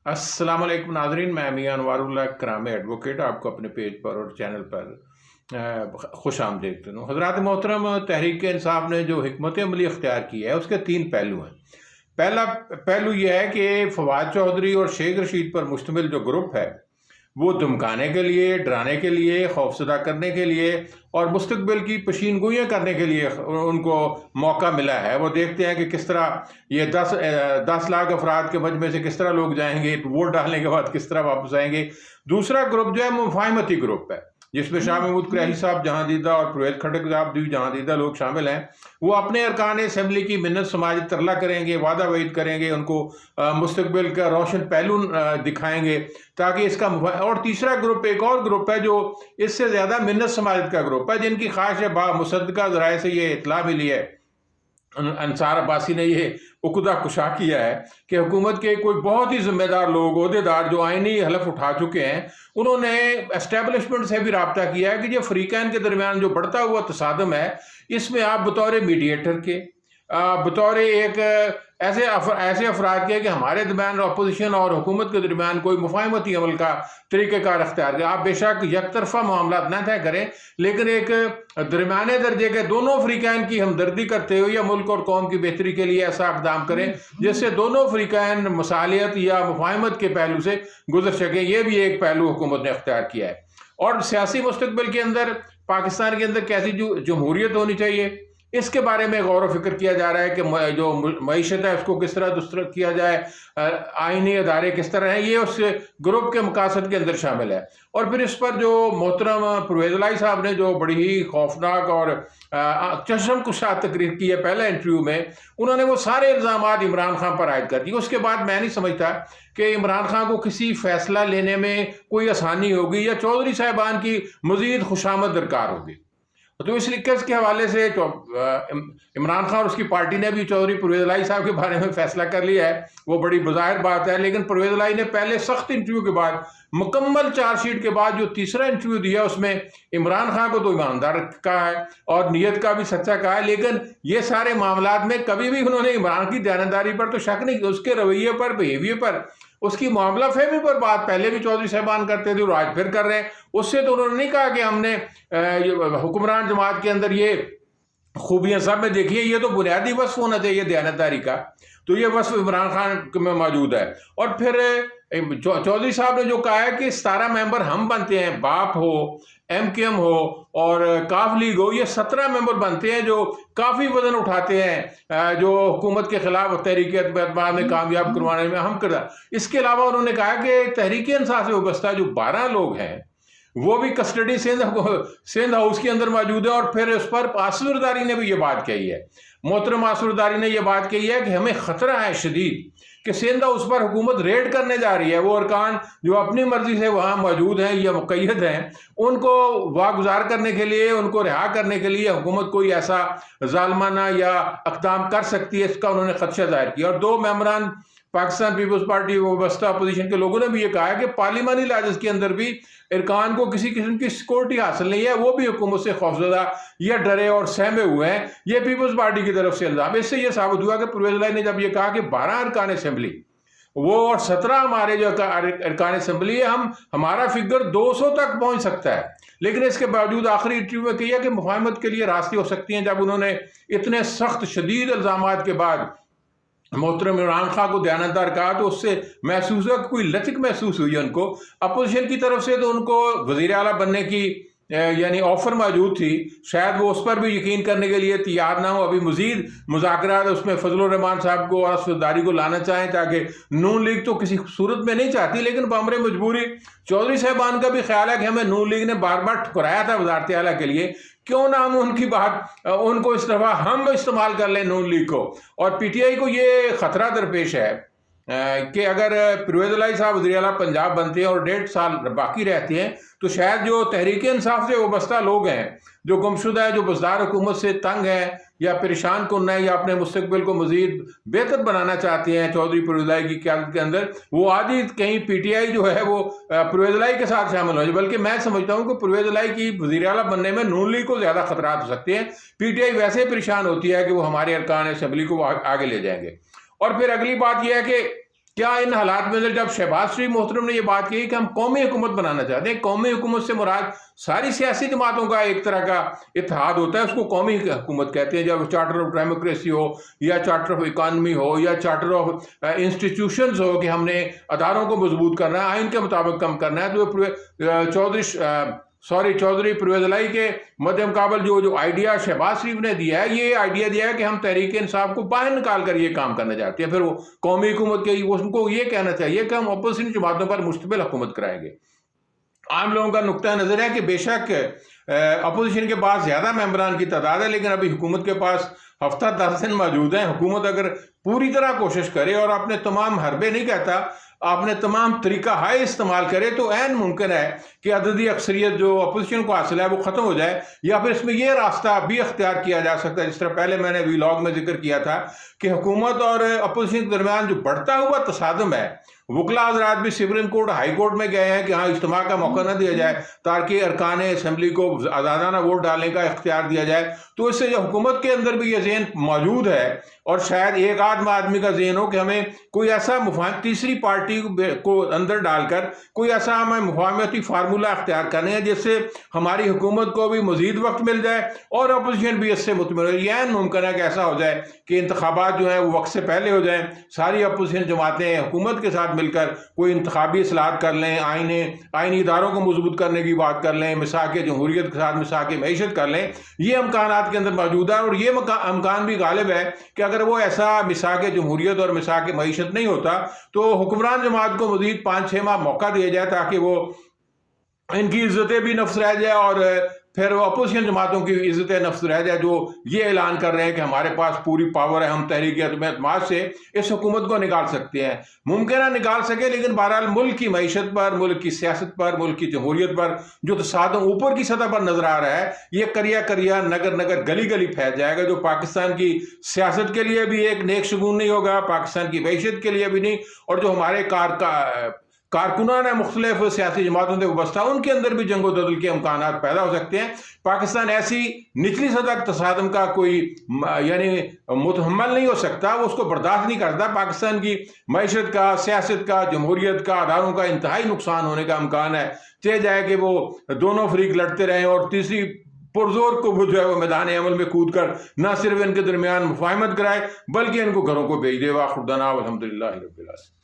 अस्सलाम वालेकुम नाज़रीन, मैं मियां अनवारुल्लाह करामी एडवोकेट आपको अपने पेज पर और चैनल पर खुश आमदीद कहता हूँ। हज़रात मोहतरम, तहरीक इंसाफ ने जो हिकमत अमली अख्तियार की है उसके तीन पहलू हैं। पहला पहलू यह है कि फवाद चौधरी और शेख रशीद पर मुश्तमिल जो ग्रुप है वो धमकाने के लिए, डराने के लिए, खौफजदा करने के लिए और मुस्तकबिल की पेशीनगोइयाँ करने के लिए उनको मौका मिला है। वो देखते हैं कि किस तरह ये 10 लाख अफराद के मजमे से किस तरह लोग जाएंगे, वोट डालने के बाद किस तरह वापस आएंगे। दूसरा ग्रुप जो है मुफाहमती ग्रुप है, जिसमें शाह महमूद कुरैशी साहब जहांदीदा और परवेज़ खटक साहब भी जहांदीदा लोग शामिल हैं। वो अपने अरकान असम्बली की मिन्नत समाजी तरला करेंगे, वादा वईद करेंगे, उनको मुस्तकबिल का रोशन पहलू दिखाएंगे ताकि इसका। और तीसरा ग्रुप, एक और ग्रुप है जो इससे ज़्यादा मिन्नत समाजत का ग्रुप है, जिनकी ख्वाहिश है मुसद्दका ज़राए से ये इतला मिली है, अंसार अब्बासी ने ये उकदा कुशा किया है कि हुकूमत के कोई बहुत ही जिम्मेदार लोग, ओहदेदार जो आइनी हलफ उठा चुके हैं, उन्होंने एस्टेब्लिशमेंट से भी रब्ता किया है कि जो फ़रीक़ैन के दरमियान जो बढ़ता हुआ तसादम है, इसमें आप बतौर मीडिएटर के, बतौर एक ऐसे अफराद के कि हमारे दरमियान अपोजिशन और हुकूमत के दरमियान कोई मुफाहमती अमल का तरीक़ेकार अख्तियार करें। आप बेशक एक तरफा मामला न तय करें, लेकिन एक दरमियाने दर्जे के दोनों फ़रीक़ैन की हमदर्दी करते हुए या मुल्क और कौम की बेहतरी के लिए ऐसा इक़दाम करें जिससे दोनों फ़रीक़ैन मसालियत या मुफाहमत के पहलू से गुजर सकें। यह भी एक पहलू हुकूमत ने अख्तियार किया है। और सियासी मुस्तक़बिल के अंदर पाकिस्तान के अंदर कैसी जमहूरियत होनी चाहिए, इसके बारे में गौर व फिक्र किया जा रहा है कि जो मईशत है उसको किस तरह दुरुस्त किया जाए, आइनी अदारे किस तरह हैं, ये उस ग्रुप के मकासद के अंदर शामिल है। और फिर इस पर जो मोहतरम परवेज़ इलाही साहब ने जो बड़ी ही खौफनाक और चश्म कुशा तकरीर की है पहले इंटरव्यू में, उन्होंने वो सारे इल्ज़ामात इमरान खान पर आयद कर दिए। उसके बाद मैं नहीं समझता कि इमरान खान को किसी फैसला लेने में कोई आसानी होगी या चौधरी साहिबान की मज़ीद खुशामद दरकार होगी। तो इस केस के हवाले से इमरान खान और उसकी पार्टी ने भी चौधरी परवेज़ इलाही साहब के बारे में फैसला कर लिया है, वो बड़ी बज़ाहिर बात है। लेकिन परवेज़ इलाही ने पहले सख्त इंटरव्यू के बाद, मुकम्मल चार्जशीट के बाद जो तीसरा इंटरव्यू दिया, उसमें इमरान खान को तो ईमानदार कहा है और नीयत का भी सच्चा कहा है, लेकिन ये सारे मामलात में कभी भी उन्होंने इमरान की दयानतदारी पर तो शक नहीं, उसके रवैये पर, बिहेवियर पर, उसकी मामला फहमी पर बात पहले भी चौधरी साहबान करते थे और आज फिर कर रहे हैं। उससे तो उन्होंने नहीं कहा कि हमने हुक्मरान जमात के अंदर ये खूबियां सब में देखिए, ये तो बुनियादी वस्फ होना चाहिए दयानतदारी का, तो ये वस्फ इमरान खान में मौजूद है। और फिर चौधरी साहब ने जो कहा है कि 17 मेंबर हम बनते हैं, बाप हो, MKM हो और काफ लीग हो, ये 17 मेंबर बनते हैं जो काफ़ी वजन उठाते हैं, जो हुकूमत के खिलाफ तहरीक एतमाद में कामयाब करवाने में अहम किरदार। इसके अलावा उन्होंने कहा कि तहरीक इंसाफ से वाबस्ता जो 12 लोग हैं वो भी कस्टडी सिंध हाउस के अंदर मौजूद है। और फिर उस पर आसुरदारी ने भी ये बात कही है, मोहतरम आसुरदारी ने यह बात कही है कि हमें ख़तरा है शदीद कि सिंध हाउस पर हुकूमत रेड करने जा रही है। वो अरकान जो अपनी मर्जी से वहाँ मौजूद हैं या मुक़य्यद हैं, उनको वागुजार करने के लिए, उनको रिहा करने के लिए हुकूमत कोई ऐसा ज़ालमाना या इक़दाम कर सकती है, इसका उन्होंने खदशा ज़ाहिर किया। और 2 मेंबरान पाकिस्तान पीपल्स पार्टी वाबस्ता अपोजिशन के लोगों ने भी ये कहा है कि पार्लिमानी लाजस के अंदर भी इरकान को किसी किस्म की सिक्योरिटी हासिल नहीं है, वो भी हुकूमत से खौफजदा या डरे और सहमे हुए हैं। ये पीपल्स पार्टी की तरफ से इल्ज़ाम। इससे ये साबित हुआ कि परवेज़ इलाही ने जब ये कहा कि 12 अरकान असम्बली वो और 17 हमारे जो अरकान असम्बली है, हमारा फिगर 200 तक पहुँच सकता है, लेकिन इसके बावजूद आखिरी इंटरव्यू में किया कि मुफाहमत के लिए रास्ते हो सकती हैं। जब उन्होंने इतने सख्त शदीद इल्ज़ामात के बाद मोहतरम इमरान खान को दयानतदार कहा, तो उससे महसूस हुआ कि कोई लचक महसूस हुई है उनको। अपोजिशन की तरफ से तो उनको वज़ीर आला बनने की यानी ऑफर मौजूद थी, शायद वो उस पर भी यकीन करने के लिए तैयार ना हो, अभी मज़ीद मुज़ाकरात उसमें फजलुर रहमान साहब को और असफदारी को लाना चाहें, ताकि नून लीग तो किसी सूरत में नहीं चाहती, लेकिन बमरे मजबूरी चौधरी साहबान का भी ख्याल है कि हमें नून लीग ने बार बार ठुकराया था वज़ारत आला के लिए, क्यों ना हम उनकी बात उनको इस दफ़ा हम इस्तेमाल कर लें नून लीग को। और PTI को ये ख़तरा दरपेश है कि अगर परवेज़ इलाही साहब वज़ीर आला पंजाब बनते हैं और 1.5 साल बाकी रहते हैं, तो शायद जो तहरीक इंसाफ से वाबस्ता लोग हैं, जो गुमशुदा है, जो बज़दार हुकूमत से तंग है या परेशान करना है या अपने मुस्तकबिल को मज़ीद बेहतर बनाना चाहते हैं चौधरी परवेज़ इलाही की क़यादत के अंदर, वो आदि कहीं PTI जो है वो परवेज़ इलाही के साथ शामिल हो जाए। बल्कि मैं समझता हूँ कि परवेज़ इलाही की वज़ीर आला बनने में नून लीग को ज़्यादा खतरात हो सकते हैं। PTI वैसे परेशान होती है कि वो हमारे अरकान असम्बली को आगे ले जाएंगे। और फिर अगली बात यह है कि کیا ان حالات میں جب شہباز شریف محترم نے یہ بات کی کہ ہم قومی حکومت بنانا چاہتے ہیں، قومی حکومت سے مراد ساری سیاسی جماعتوں کا ایک طرح کا اتحاد ہوتا ہے، اس کو قومی حکومت کہتے ہیں، جب چارٹر آف ڈیموکریسی ہو یا چارٹر آف اکانومی ہو یا چارٹر آف انسٹیٹیوشنز ہو کہ ہم نے اداروں کو مضبوط کرنا ہے، آئین کے مطابق کم کرنا ہے، تو چودھری پرویز الہی کے مد مقابل جو آئیڈیا شہباز شریف نے دیا ہے، یہ آئیڈیا دیا ہے کہ ہم تحریک انصاف کو باہر نکال کر یہ کام کرنا چاہتے ہیں، پھر وہ قومی حکومت کے ان کو یہ کہنا چاہیے کہ ہم اپوزیشن جماعتوں پر مشتمل حکومت کرائیں گے۔ عام لوگوں کا نقطہ نظر ہے کہ بے شک اپوزیشن کے پاس زیادہ ممبران کی تعداد ہے، لیکن ابھی حکومت کے پاس ہفتہ 10 دن موجود ہیں۔ حکومت اگر پوری طرح کوشش کرے اور اپنے تمام حربے نہیں کہتا، آپ نے تمام طریقہ ہائے استعمال کرے تو عین ممکن ہے کہ عددی اکثریت جو اپوزیشن کو حاصل ہے وہ ختم ہو جائے، یا پھر اس میں یہ راستہ بھی اختیار کیا جا سکتا ہے، جس طرح پہلے میں نے ویلاگ میں ذکر کیا تھا کہ حکومت اور اپوزیشن کے درمیان جو بڑھتا ہوا تصادم ہے، وکلا حضرات بھی سپریم کورٹ ہائی کورٹ میں گئے ہیں کہ ہاں اجتماع کا موقع نہ دیا جائے تاکہ ارکان اسمبلی کو آزادانہ ووٹ ڈالنے کا اختیار دیا جائے۔ تو اس سے جو حکومت کے اندر بھی یہ ذہن موجود ہے، اور شاید ایک آدمی کا ذہن ہو کہ ہمیں کوئی ایسا تیسری پارٹی کو اندر ڈال کر کوئی ایسا ہمیں مفاہمتی فارمولہ اختیار کرنے ہیں جس سے ہماری حکومت کو بھی مزید وقت مل جائے اور اپوزیشن بھی اس سے مطمئن ہو۔ یہ ممکن ہے کہ ایسا ہو جائے کہ انتخابات جو ہیں وہ وقت سے پہلے ہو جائیں، ساری اپوزیشن جماعتیں حکومت کے ساتھ مل کر کوئی انتخابی اصلاحات کر لیں، آئینی اداروں کو مضبوط کرنے کی بات کر لیں، مساق جمہوریت کے ساتھ مساق معیشت کر لیں۔ یہ امکانات کے اندر موجود ہے، اور یہ امکان بھی غالب ہے کہ اگر وہ ایسا مساق جمہوریت اور مساق معیشت نہیں ہوتا تو حکمران جماعت کو مزید 5-6 ماہ موقع دیا جائے تاکہ وہ ان کی عزتیں بھی نفس رہ جائے اور پھر وہ اپوزیشن جماعتوں کی عزت نفس رہ جائے، جو یہ اعلان کر رہے ہیں کہ ہمارے پاس پوری پاور ہے، ہم تحریک اعتماد سے اس حکومت کو نکال سکتے ہیں۔ ممکن ہے نکال سکے، لیکن بہرحال ملک کی معیشت پر، ملک کی سیاست پر، ملک کی جمہوریت پر جو تصادم اوپر کی سطح پر نظر آ رہا ہے، یہ کریا نگر گلی گلی پھیل جائے گا، جو پاکستان کی سیاست کے لیے بھی ایک نیک شگون نہیں ہوگا، پاکستان کی معیشت کے لیے بھی نہیں، اور جو ہمارے کارکنان ہیں مختلف سیاسی جماعتوں سے وابستہ، ان کے اندر بھی جنگ و جدل کے امکانات پیدا ہو سکتے ہیں۔ پاکستان ایسی نچلی سطح تصادم کا کوئی متحمل نہیں ہو سکتا، وہ اس کو برداشت نہیں کرتا۔ پاکستان کی معیشت کا، سیاست کا، جمہوریت کا، اداروں کا انتہائی نقصان ہونے کا امکان ہے، چاہے جائے کہ وہ دونوں فریق لڑتے رہیں اور تیسری پرزور کو جو ہے وہ میدان عمل میں کود کر نہ صرف ان کے درمیان مفاہمت کرائے بلکہ ان کو گھروں کو بھیج دے۔ وآخر دعوانا الحمدللہ رب العالمین۔